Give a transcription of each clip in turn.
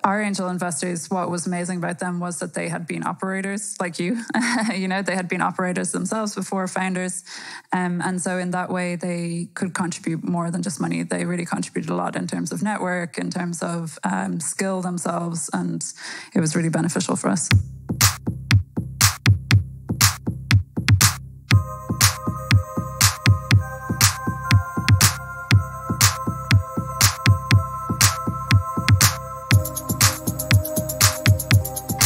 Our angel investors, what was amazing about them was that they had been operators like you. They had been operators themselves before founders. And so in that way, they could contribute more than just money. They really contributed a lot in terms of network, in terms of skill themselves. And it was really beneficial for us.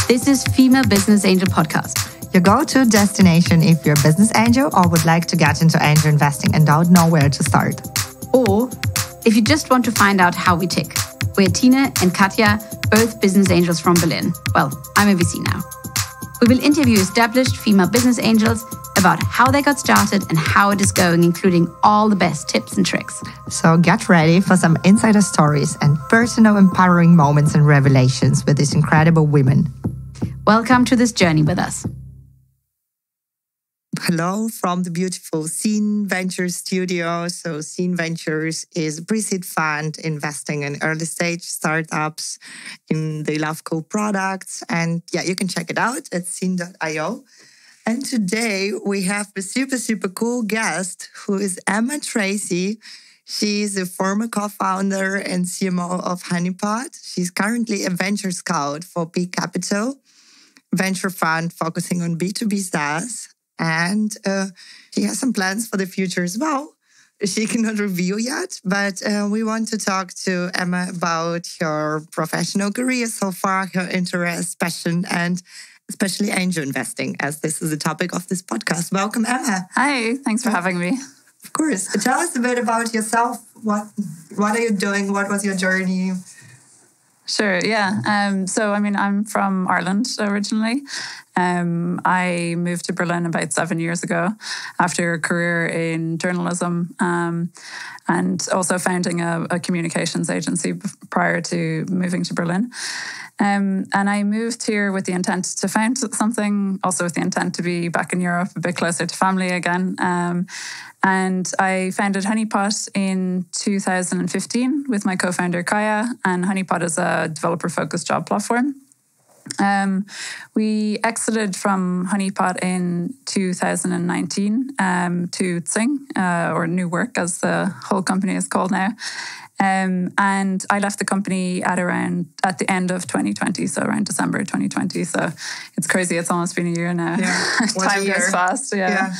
This is Female Business Angel Podcast. Your go-to destination if you're a business angel or would like to get into angel investing and don't know where to start. Or if you just want to find out how we tick. We're Tina and Katja, both business angels from Berlin. Well, I'm a VC now. We will interview established female business angels about how they got started and how it is going, including all the best tips and tricks. So get ready for some insider stories and personal empowering moments and revelations with these incredible women. Welcome to this journey with us. Hello from the beautiful Scene Ventures studio. So Scene Ventures is a pre-seed fund investing in early stage startups. They love cool products. And yeah, you can check it out at scene.io. And today we have a super, super cool guest who is Emma Tracey. She's a former co-founder and CMO of Honeypot. She's currently a venture scout for Peak Capital, venture fund focusing on B2B SaaS. And she has some plans for the future as well. She cannot reveal yet, but we want to talk to Emma about her professional career so far, her interests, passion, and especially angel investing, as this is the topic of this podcast. Welcome, Emma. Hi, thanks for having me. Of course. Tell us a bit about yourself. What are you doing? What was your journey? Sure, yeah. I'm from Ireland originally. I moved to Berlin about 7 years ago after a career in journalism and also founding a communications agency prior to moving to Berlin. And I moved here with the intent to found something, also with the intent to be back in Europe, a bit closer to family again. And I founded Honeypot in 2015 with my co-founder Kaya, and Honeypot is a developer-focused job platform. We exited from Honeypot in 2019 to Tsing, or New Work as the whole company is called now. And I left the company at the end of 2020, so around December 2020. So it's crazy. It's almost been a year now. Yeah. Time goes fast. Yeah.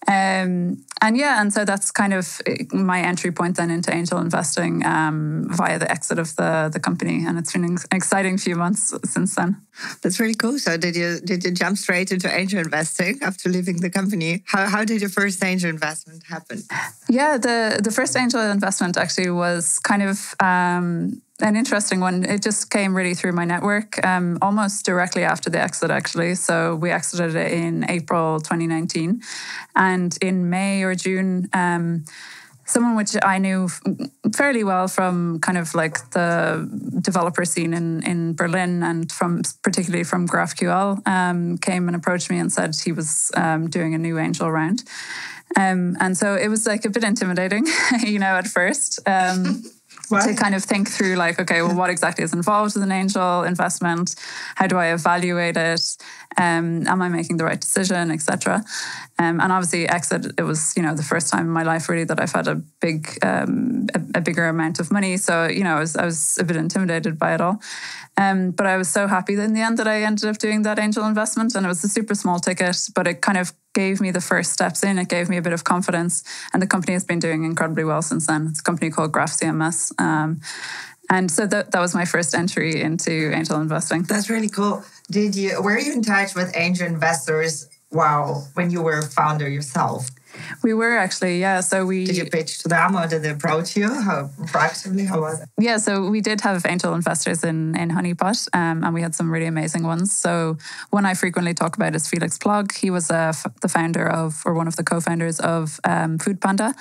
And so that's kind of my entry point then into angel investing via the exit of the company, and it's been an exciting few months since then. That's really cool. So did you jump straight into angel investing after leaving the company? How did your first angel investment happen? Yeah, the first angel investment actually was kind of an interesting one. It just came really through my network, almost directly after the exit, actually. So we exited it in April 2019. And in May or June, someone which I knew fairly well from kind of like the developer scene in Berlin and particularly from GraphQL, came and approached me and said he was doing a new angel round. And so it was like a bit intimidating, at first. To kind of think through like, okay, well, what exactly is involved with an angel investment? How do I evaluate it? Am I making the right decision, etc.? And obviously exit, it was, the first time in my life really that I've had a bigger amount of money. So, I was a bit intimidated by it all. But I was so happy in the end that I ended up doing that angel investment, and it was a super small ticket, but it kind of gave me the first steps in. It gave me a bit of confidence, and the company has been doing incredibly well since then. It's a company called Graph CMS. And so that was my first entry into angel investing. That's really cool. Were you in touch with angel investors when you were a founder yourself? We were actually, yeah. So did you pitch to them, or did they approach you? How proactively? How was it? Yeah, so we did have angel investors in Honeypot, and we had some really amazing ones. So one I frequently talk about is Felix Plog. He was the founder of, or one of the co-founders of Food Panda.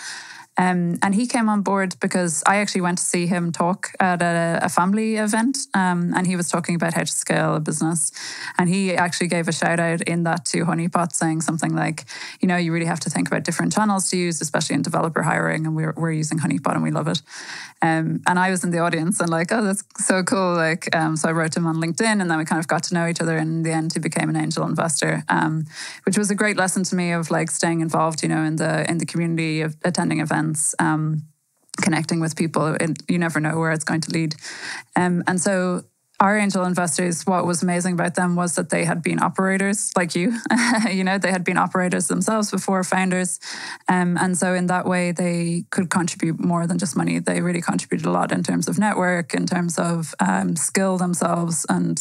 And he came on board because I actually went to see him talk at a family event, and he was talking about how to scale a business. And he actually gave a shout out in that to Honeypot, saying something like, you know, you really have to think about different channels to use, especially in developer hiring, and we're using Honeypot and we love it. And I was in the audience and like, oh, that's so cool. Like, so I wrote him on LinkedIn, and then we kind of got to know each other. And in the end, he became an angel investor, which was a great lesson to me of like staying involved, you know, in the community, of attending events, connecting with people. You never know where it's going to lead. And so our angel investors, what was amazing about them was that they had been operators like you. You know, they had been operators themselves before founders. And so in that way, they could contribute more than just money. They really contributed a lot in terms of network, in terms of skill themselves. And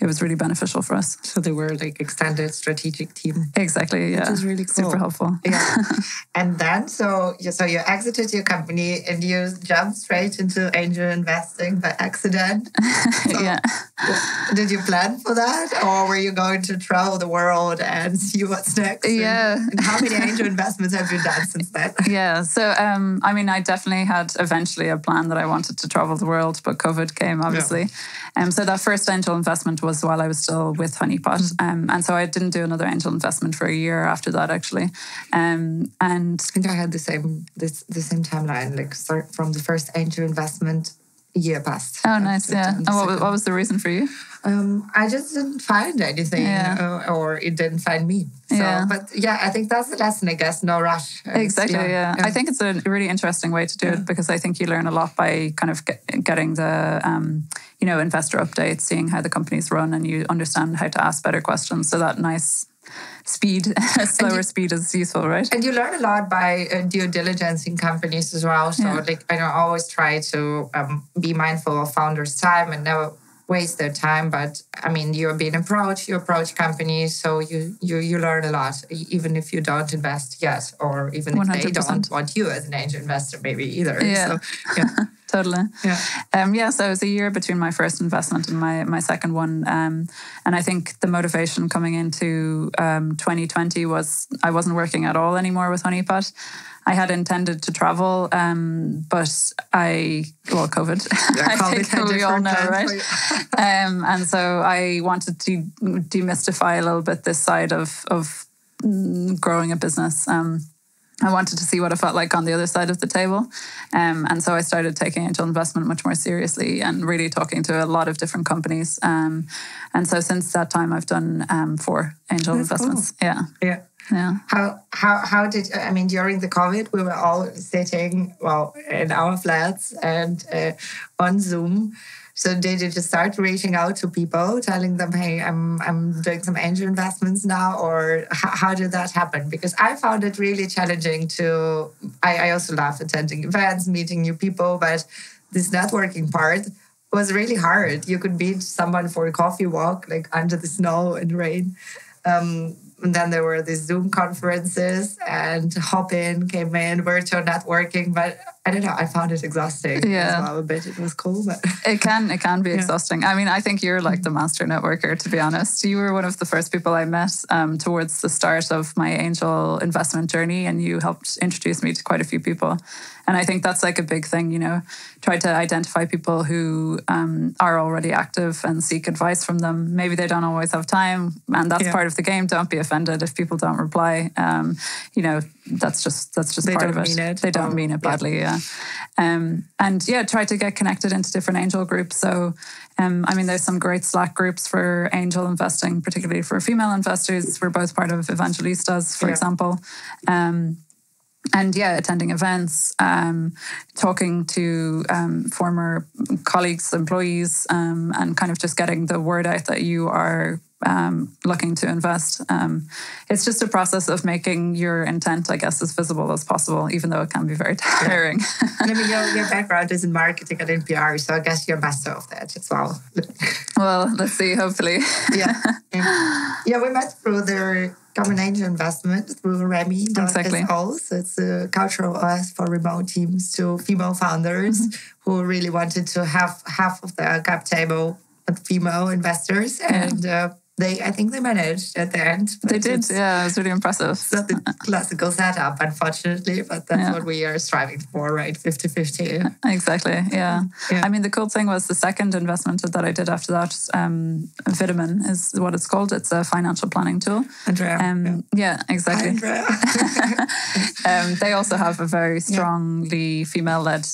it was really beneficial for us. So they were like extended strategic team. Exactly, yeah. Which is really cool. Super helpful. Yeah. And then, so you exited your company and you jumped straight into angel investing by accident. So, yeah. Did you plan for that, or were you going to travel the world and see what's next? Yeah. And how many angel investments have you done since then? Yeah. So, I mean, I definitely had eventually a plan that I wanted to travel the world, but COVID came, obviously. Yeah. So that first angel investment was while I was still with Honeypot. And so I didn't do another angel investment for a year after that, actually. And I think I had the same timeline, like start from the first angel investment. Year passed. Oh, nice, yeah. And what was the reason for you? I just didn't find anything, or it didn't find me. So, but yeah, I think that's the lesson, I guess. No rush. Exactly, yeah. I think it's a really interesting way to do it, because I think you learn a lot by kind of getting the, investor updates, seeing how the companies run, and you understand how to ask better questions. So that nice speed, slower speed is useful, right? And you learn a lot by due diligence in companies as well. So like I always try to be mindful of founders' time and never waste their time. But I mean, you approach companies, so you learn a lot, even if you don't invest yet, or even if 100%. They don't want you as an angel investor maybe either. Yeah. So, Totally. Yeah. So it was a year between my first investment and my second one. And I think the motivation coming into 2020 was I wasn't working at all anymore with Honeypot. I had intended to travel, but COVID. Yeah, I think we all know, right? And so I wanted to demystify a little bit this side of growing a business. I wanted to see what it felt like on the other side of the table. And so I started taking angel investment much more seriously and really talking to a lot of different companies. And so since that time, I've done 4 angel investments. Cool. Yeah. How did, during the COVID, we were all sitting, in our flats and on Zoom. So did you just start reaching out to people, telling them, hey, I'm doing some angel investments now? Or how did that happen? Because I found it really challenging I also love attending events, meeting new people, but this networking part was really hard. You could meet someone for a coffee walk, like under the snow and rain. And then there were these Zoom conferences and Hop-In came in, virtual networking. But I don't know, I found it exhausting as well a bit. It was cool, but... It can be exhausting. I mean, I think you're like the master networker, to be honest. You were one of the first people I met towards the start of my angel investment journey, and you helped introduce me to quite a few people. And I think that's like a big thing, try to identify people who are already active and seek advice from them. Maybe they don't always have time, and that's part of the game. Don't be offended if people don't reply. That's just part of it. They don't mean it badly, try to get connected into different angel groups. So, there's some great Slack groups for angel investing, particularly for female investors. We're both part of Evangelistas, for example. Attending events, talking to former colleagues, employees, and kind of just getting the word out that you are looking to invest. It's just a process of making your intent, I guess, as visible as possible, even though it can be very tiring. And your background is in marketing and in PR, so I guess you're master of that as well. Well, let's see, hopefully. We met through the common angel investment through remi.so. Exactly. So it's a cultural OS for remote teams to female founders who really wanted to have half of the cap table with female investors. And I think they managed at the end. They did, yeah. It was really impressive. It's not the classical setup, unfortunately, but that's what we are striving for, right? 50-50. Exactly, yeah. I mean, the cool thing was the second investment that I did after that, Vitamin is what it's called. It's a financial planning tool. Andrea. Yeah, exactly. Hi, Andrea. They also have a very strongly female-led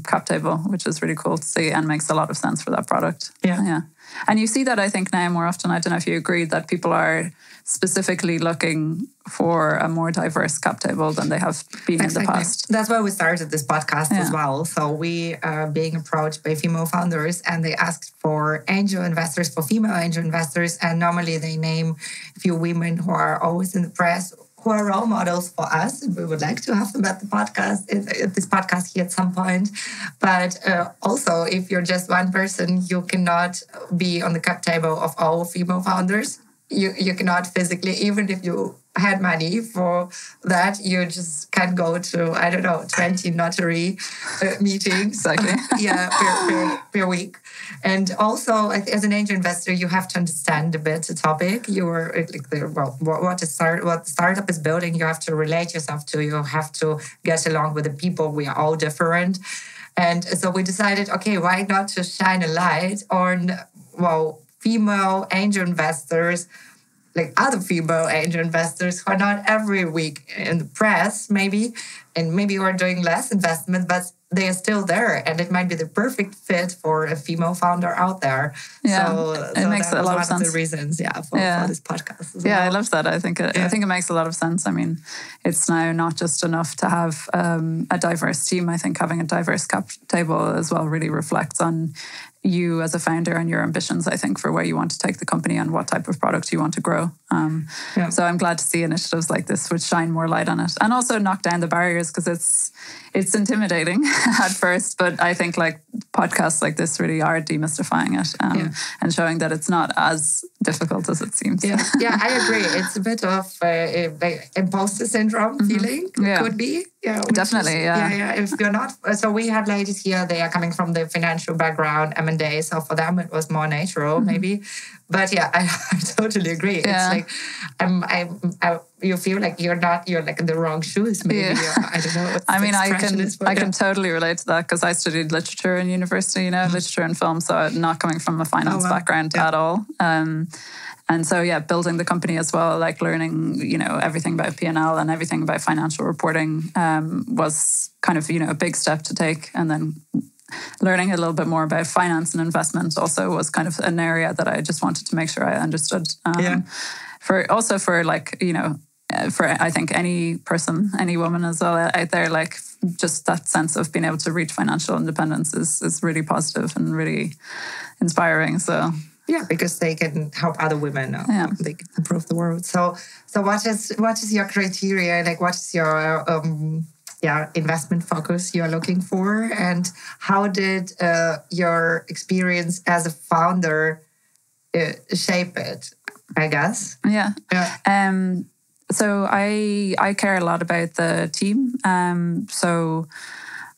cap table, which is really cool to see and makes a lot of sense for that product. Yeah. And you see that, I think, now more often. I don't know if you agree that people are specifically looking for a more diverse cap table than they have been in the past. That's why we started this podcast as well. So we are being approached by female founders and they asked for angel investors, for female angel investors. And normally they name a few women who are always in the press, who are role models for us. We would like to have them at the podcast, at this podcast here at some point. But also, if you're just one person, you cannot be on the cap table of all female founders. You cannot physically, even if you had money for that, you just can't go to, 20 notary meetings. Exactly. per week. And also, as an angel investor, you have to understand a bit the topic. What the startup is building, you have to relate yourself to. You have to get along with the people. We are all different. And so we decided, okay, why not to shine a light on, female angel investors, like other female angel investors who are not every week in the press, maybe, and maybe we're doing less investment, but they are still there, and it might be the perfect fit for a female founder out there. Yeah, so it makes a lot of sense. One of the reasons, for this podcast as well. Yeah, I love that. I think it makes a lot of sense. I mean, it's now not just enough to have a diverse team. I think having a diverse cap table as well really reflects on you as a founder and your ambitions, I think, for where you want to take the company and what type of product you want to grow. So I'm glad to see initiatives like this which shine more light on it and also knock down the barriers, because it's intimidating at first, but I think like podcasts like this really are demystifying it and showing that it's not as difficult as it seems. Yeah, I agree. It's a bit of imposter syndrome feeling. It could be. Yeah, definitely. If you're not, so we had ladies here. They are coming from the financial background, M&A. So for them, it was more natural, maybe. But I totally agree. Yeah. It's like you feel like you're like in the wrong shoes, maybe. I don't know. I mean, I can totally relate to that, because I studied literature in university, literature and film, so not coming from a finance background at all. And so, building the company as well, like learning, everything about P&L and everything about financial reporting was kind of, a big step to take. And then learning a little bit more about finance and investment also was kind of an area that I just wanted to make sure I understood. For I think any person, any woman as well out there, like just that sense of being able to reach financial independence is really positive and really inspiring. So. Yeah, because they can help other women. They can improve the world. So what is your criteria? Like, what is your investment focus you're looking for, and how did your experience as a founder shape it? I guess. Yeah. So I care a lot about the team. So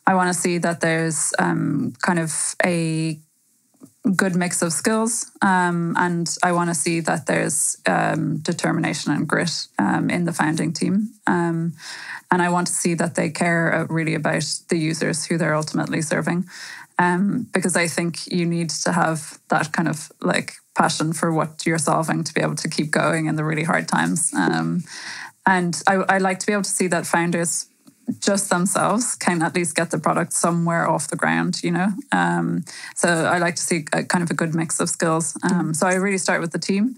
I want to see that there's kind of a good mix of skills, and I want to see that there's determination and grit in the founding team, and I want to see that they care really about the users who they're ultimately serving, because I think you need to have that kind of like passion for what you're solving to be able to keep going in the really hard times, and I like to be able to see that founders just themselves can at least get the product somewhere off the ground, So I like to see a kind of a good mix of skills. So I really start with the team.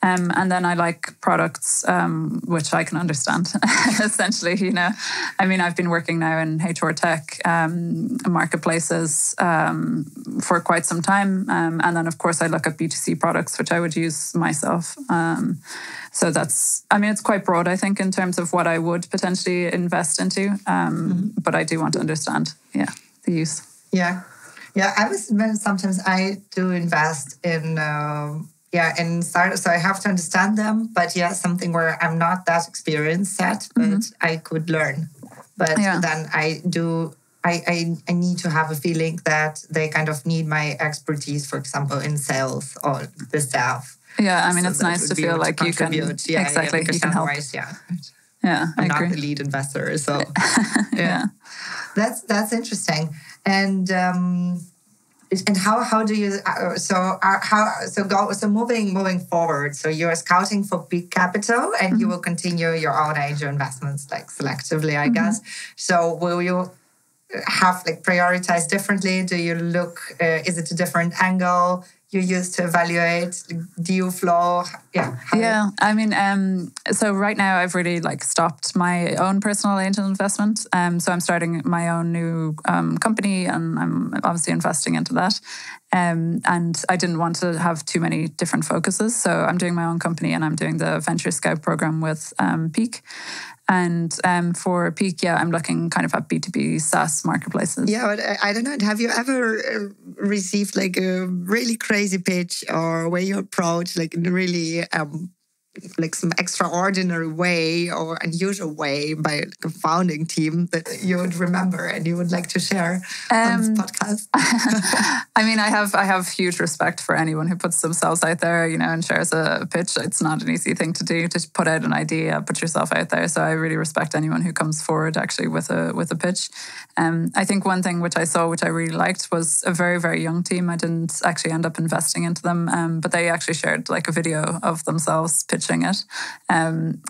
And then I like products which I can understand, essentially, I mean, I've been working now in HR tech marketplaces for quite some time. And then, of course, I look at B2C products, which I would use myself. So it's quite broad, I think, in terms of what I would potentially invest into. But I do want to understand, the use. Yeah. Sometimes I do invest in... in startups, so I have to understand them. But something where I'm not that experienced at, but I could learn. But then I need to have a feeling that they kind of need my expertise, for example, in sales or the staff. Yeah, I mean, So it's that nice would to be feel able to like you can contribute. Yeah, exactly because you can help. otherwise, Yeah, I I'm not agree. the lead investor, so Yeah. That's interesting. And how do you moving forward? So you're scouting for peak capital, and you will continue your own angel investments like selectively, I guess. So will you have like prioritized differently? Do you look? Is it a different angle you use to evaluate deal flow? Yeah. I mean, so right now I've really like stopped my own personal angel investment. So I'm starting my own new company, and I'm obviously investing into that. And I didn't want to have too many different focuses. So I'm doing my own company, and I'm doing the Venture Scout program with Peak. And for Peak, I'm looking kind of at B2B SaaS marketplaces. Yeah, but I don't know. Have you ever received like a really crazy pitch, or where you approach like in a really like some extraordinary way or unusual way by like a founding team that you would remember and you would like to share on this podcast? I mean, I have huge respect for anyone who puts themselves out there, and shares a pitch. It's not an easy thing to do, to put out an idea, put yourself out there. So I really respect anyone who comes forward actually with a pitch. I think one thing which I saw, which I really liked, was a very, very young team. I didn't actually end up investing into them, but they actually shared like a video of themselves pitching it. And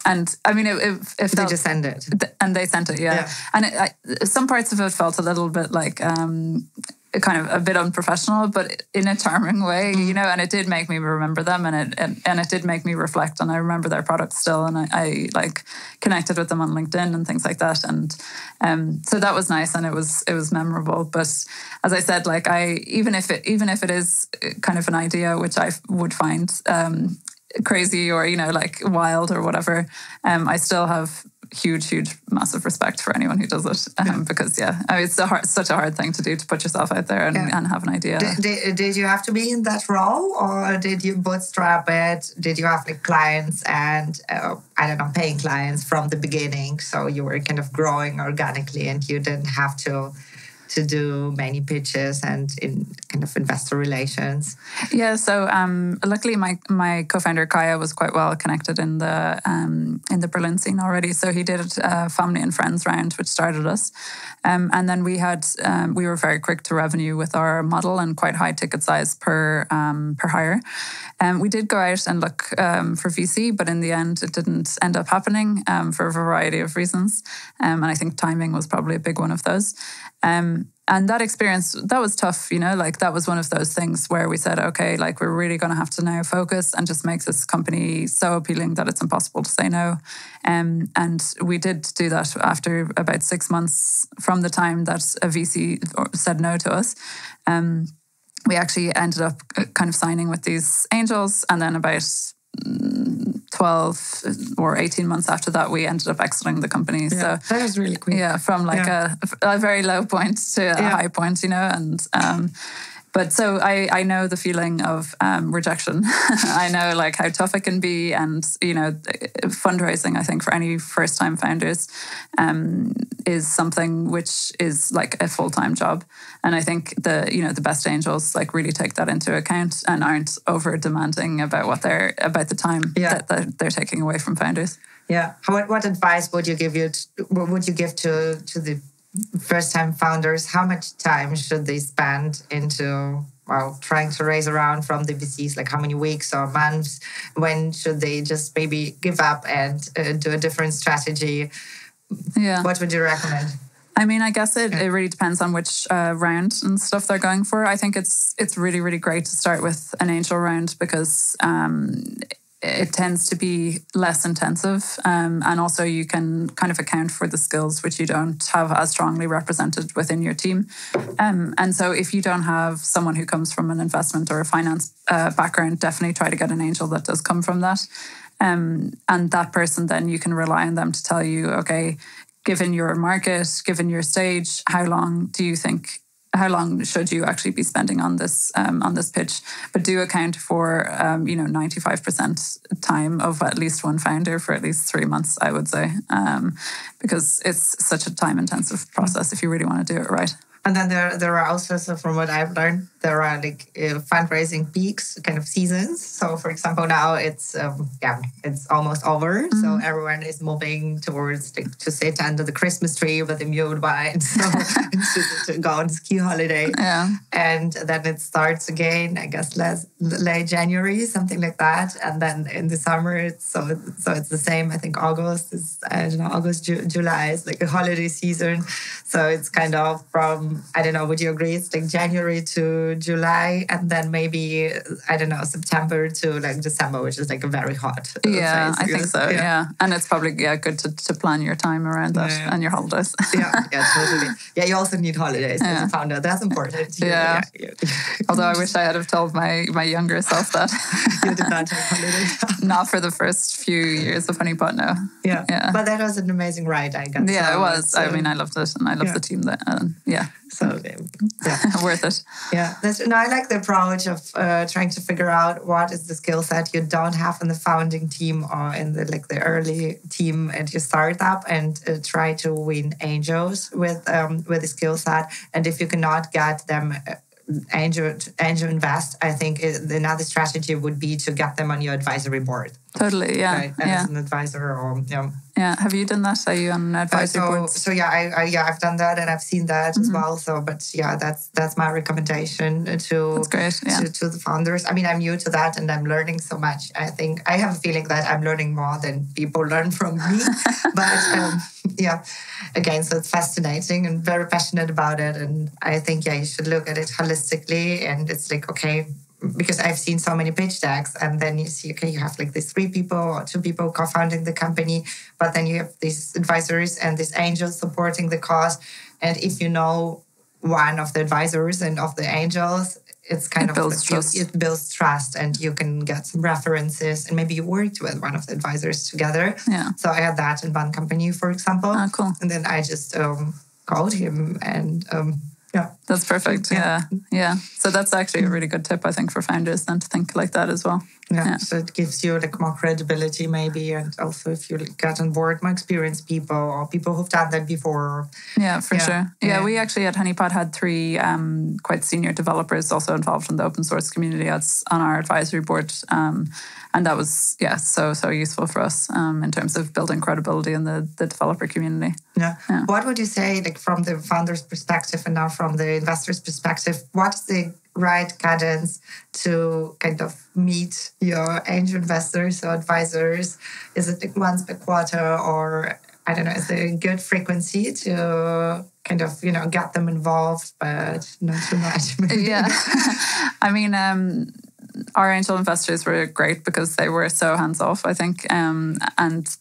I mean, if they just sent it. And they sent it, yeah. And some parts of it felt a little bit like kind of a bit unprofessional, but in a charming way, and it did make me remember them, and it did make me reflect, and I remember their products still, and I like connected with them on LinkedIn and things like that, and so that was nice, and it was memorable. But as I said, like even if it is kind of an idea which I would find crazy or like wild or whatever, I still have huge massive respect for anyone who does it, because it's such a hard thing to do, to put yourself out there and have an idea. Did you have to be in that role, or did you bootstrap it? Did you have like clients and paying clients from the beginning, so you were kind of growing organically and you didn't have to do many pitches and in kind of investor relations? Yeah, so luckily my co-founder Kaya was quite well connected in the Berlin scene already. So he did a family and friends round, which started us. And then we were very quick to revenue with our model and quite high ticket size per hire. We did go out and look for VC, but in the end it didn't end up happening for a variety of reasons. And I think timing was probably a big one of those. And that experience, that was tough, like that was one of those things where we said, okay, like we're really going to have to now focus and just make this company so appealing that it's impossible to say no. And we did do that after about 6 months from the time that a VC said no to us. We actually ended up kind of signing with these angels, and then about 12 or 18 months after that, we ended up exiting the company. Yeah, so that was really quick. Yeah, from like a very low point to a high point, and but so I know the feeling of rejection. I know like how tough it can be, and fundraising, I think for any first-time founders is something which is like a full-time job. And I think the best angels like really take that into account and aren't over demanding about the time that they're taking away from founders. Yeah. What advice would you give to the first-time founders? How much time should they spend into trying to raise a round from the VCs? Like how many weeks or months? When should they just maybe give up and do a different strategy? Yeah. What would you recommend? I mean, I guess it really depends on which round and stuff they're going for. I think it's really, really great to start with an angel round because it tends to be less intensive, and also you can kind of account for the skills which you don't have as strongly represented within your team. And so if you don't have someone who comes from an investment or a finance background, definitely try to get an angel that does come from that. And that person, then you can rely on them to tell you, okay, given your market, given your stage, how long should you actually be spending on this pitch? But do account for 95% time of at least one founder for at least 3 months, I would say, because it's such a time-intensive process if you really want to do it right. And then there are also, so from what I've learned, there are like fundraising peaks, kind of seasons. So for example, now it's almost over. So everyone is moving towards to sit under the Christmas tree with the mulled wine, so to go on ski holiday. Yeah. And then it starts again, I guess late January, something like that. And then in the summer, it's the same. I think August is, July is like a holiday season. So it's kind of from, I don't know, would you agree? It's like January to July, and then maybe, I don't know, September to like December, which is like a very hot phase. I think so, yeah. And it's probably good to plan your time around that and your holidays. yeah, totally. Yeah, you also need holidays as a founder. That's important. Yeah. Although I wish I had have told my younger self that. You did not take holidays. Not for the first few years of Honeypot, no. Yeah. But that was an amazing ride, I guess. Yeah, it was. I mean, I loved it, and I loved the team there. So, worth it. Yeah, I like the approach of trying to figure out what is the skill set you don't have in the founding team or in the early team at your startup, and try to win angels with the skill set. And if you cannot get them angel invest, I think another strategy would be to get them on your advisory board. Totally, yeah. Right? As an advisor, or Yeah, have you done that? Are you on an advisory board? So I've done that, and I've seen that as well. So, but that's my recommendation to that's great. To the founders. I mean, I'm new to that, and I'm learning so much. I think I have a feeling that I'm learning more than people learn from me. But again, so it's fascinating, and very passionate about it. And I think you should look at it holistically. And it's like, okay, because I've seen so many pitch decks, and then you see, okay, you have like these 3 people or 2 people co-founding the company, but then you have these advisors and these angels supporting the cause. And if you know one of the advisors and of the angels, it builds trust, and you can get some references, and maybe you worked with one of the advisors together. Yeah. So I had that in one company, for example. Oh, cool. And then I just called him, and that's perfect. Yeah. So that's actually a really good tip, I think, for founders then to think like that as well. Yeah. So it gives you like more credibility maybe, and also if you get on board more experienced people or people who've done that before. Yeah, for sure. Yeah, we actually at Honeypot had 3 quite senior developers also involved in the open source community on our advisory board. And that was, so useful for us in terms of building credibility in the developer community. Yeah. What would you say, like from the founder's perspective and now from the investor's perspective, what's the right cadence to kind of meet your angel investors or advisors? Is it like once per quarter, or I don't know, is there a good frequency to kind of, get them involved, but not too much? Maybe? Yeah. I mean, our angel investors were great because they were so hands-off, I think, and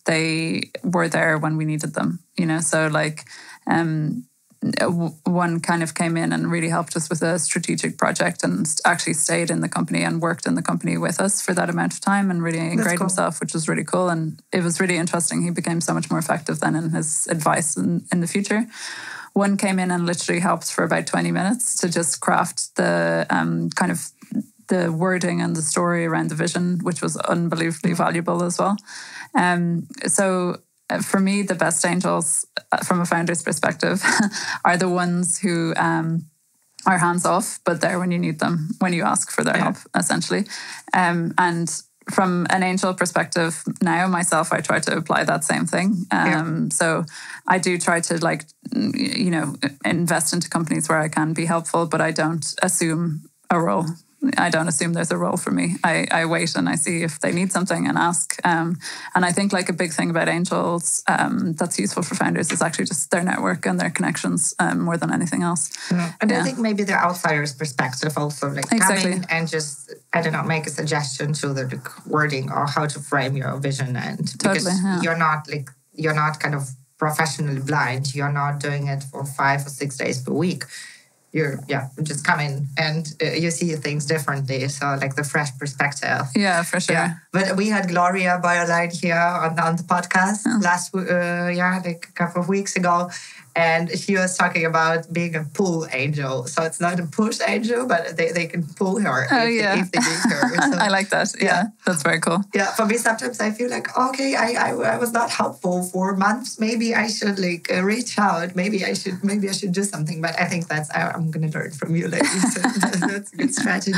they were there when we needed them, so like one kind of came in and really helped us with a strategic project and actually stayed in the company and worked in the company with us for that amount of time and really ingrained himself, which was really cool. And it was really interesting. He became so much more effective then in his advice in the future. One came in and literally helped for about 20 minutes to just craft the kind of the wording and the story around the vision, which was unbelievably valuable as well. So for me, the best angels, from a founder's perspective, are the ones who are hands-off, but there when you need them, when you ask for their help, essentially. And from an angel perspective, now myself, I try to apply that same thing. So I do try to invest into companies where I can be helpful, but I don't assume a role. I don't assume there's a role for me. I wait and I see if they need something and ask. And I think like a big thing about angels that's useful for founders is actually just their network and their connections more than anything else. Yeah. And I think maybe the outsider's perspective also, like come in and just, I don't know, make a suggestion to the wording or how to frame your vision. And because you're not kind of professionally blind. You're not doing it for 5 or 6 days per week. You just come in and you see things differently. So like the fresh perspective. Yeah, for sure. Yeah. But we had Gloria Bioline here on the podcast like a couple of weeks ago. And she was talking about being a pull angel. So it's not a push angel, but they can pull her if they need her. So, I like that. Yeah, that's very cool. Yeah, for me, sometimes I feel like, okay, I was not helpful for months. Maybe I should reach out. Maybe I should do something. But I think I'm going to learn from you, ladies. So that's a good strategy.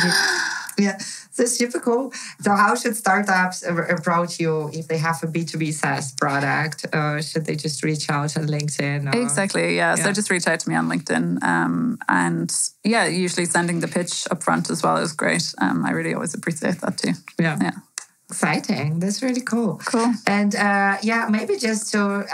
Yeah, so super cool. So how should startups approach you if they have a B2B SaaS product? Should they just reach out on LinkedIn? Exactly, yeah. So just reach out to me on LinkedIn. And yeah, usually sending the pitch up front as well is great. I really always appreciate that too. Yeah. Exciting. That's really cool. Cool. And maybe just to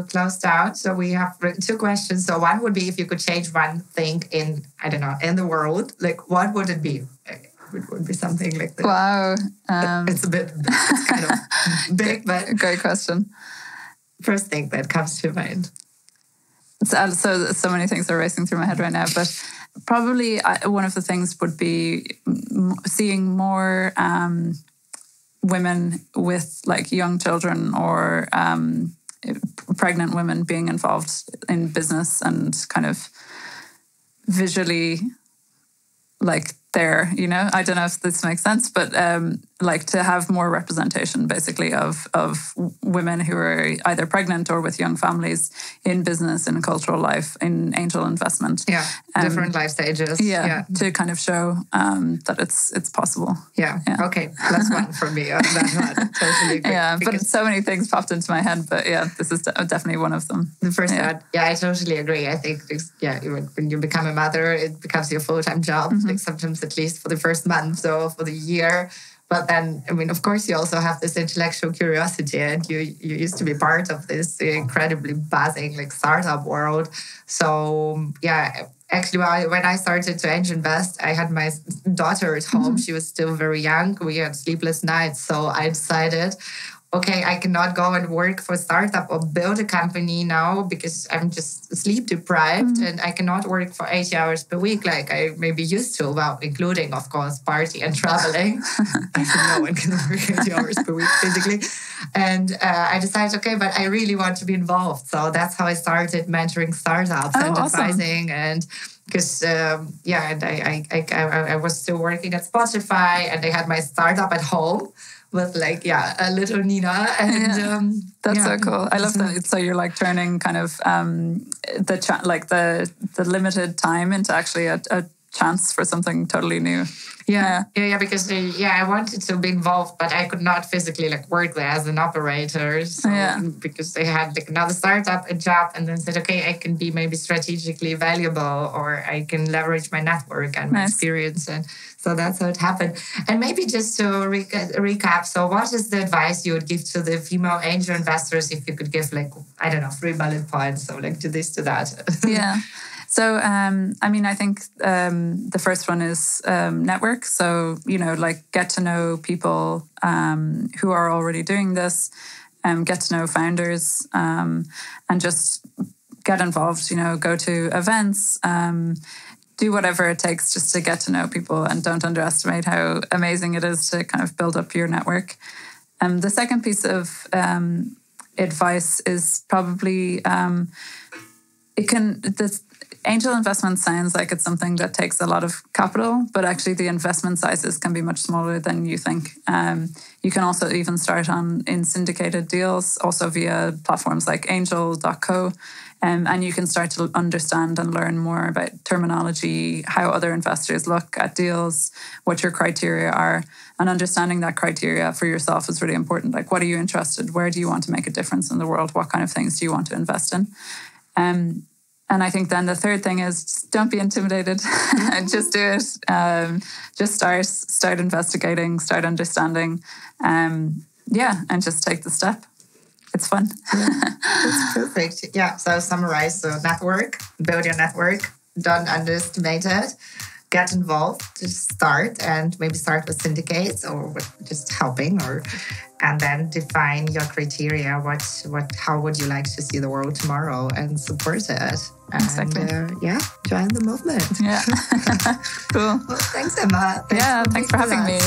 close down. So we have 2 questions. So one would be if you could change one thing in the world, what would it be? It would be something like that. Wow. It's kind of big, but... Great question. First thing that comes to mind. So many things are racing through my head right now, but probably one of the things would be seeing more women with young children or pregnant women being involved in business and kind of visually there, I don't know if this makes sense, but to have more representation basically of women who are either pregnant or with young families in business, in cultural life, in angel investment. Yeah, different life stages. Yeah, to kind of show that it's possible. Yeah. Okay, that's one for me on that one. Totally agree. Yeah, but so many things popped into my head, but yeah, this is definitely one of them. The first one, I totally agree. I think, when you become a mother, it becomes your full-time job, sometimes at least for the first month or for the year. But then, of course, you also have this intellectual curiosity, and you used to be part of this incredibly buzzing startup world. So actually, when I started to angel invest, I had my daughter at home. She was still very young. We had sleepless nights, so I decided, okay, I cannot go and work for a startup or build a company now because I'm just sleep deprived and I cannot work for 80 hours per week like I maybe used to, well, including, of course, party and traveling. I think no one can work 80 hours per week physically. And I decided, okay, but I really want to be involved. So that's how I started mentoring startups and advising. And because, and I was still working at Spotify and I had my startup at home with a little Nina. And that's so cool. I love that. So you're turning kind of the limited time into actually a chance for something totally new. Yeah, because I wanted to be involved, but I could not physically work there as an operator. So, because they had another startup, a job, and then said, okay, I can be maybe strategically valuable, or I can leverage my network and my experience. And so that's how it happened. And maybe just to recap, so what is the advice you would give to the female angel investors if you could give 3 bullet points? So do this, to that. Yeah. So, I think the first one is network. So, get to know people who are already doing this, get to know founders, and just get involved, go to events, do whatever it takes just to get to know people, and don't underestimate how amazing it is to kind of build up your network. The second piece of advice is probably angel investment sounds like it's something that takes a lot of capital, but actually the investment sizes can be much smaller than you think. You can also even start in syndicated deals, also via platforms like angel.co. And you can start to understand and learn more about terminology, how other investors look at deals, what your criteria are. And understanding that criteria for yourself is really important. What are you interested in? Where do you want to make a difference in the world? What kind of things do you want to invest in? And I think then the third thing is just don't be intimidated. Just do it. Just start investigating, start understanding. And just take the step. It's fun. That's perfect. Yeah. So summarize. So network, build your network. Don't underestimate it. Get involved. Just start, and maybe start with syndicates or with just helping, and then define your criteria. How would you like to see the world tomorrow, and support it. Exactly. And, join the movement. Yeah. Cool. Well, thanks, Emma. Thanks for having me.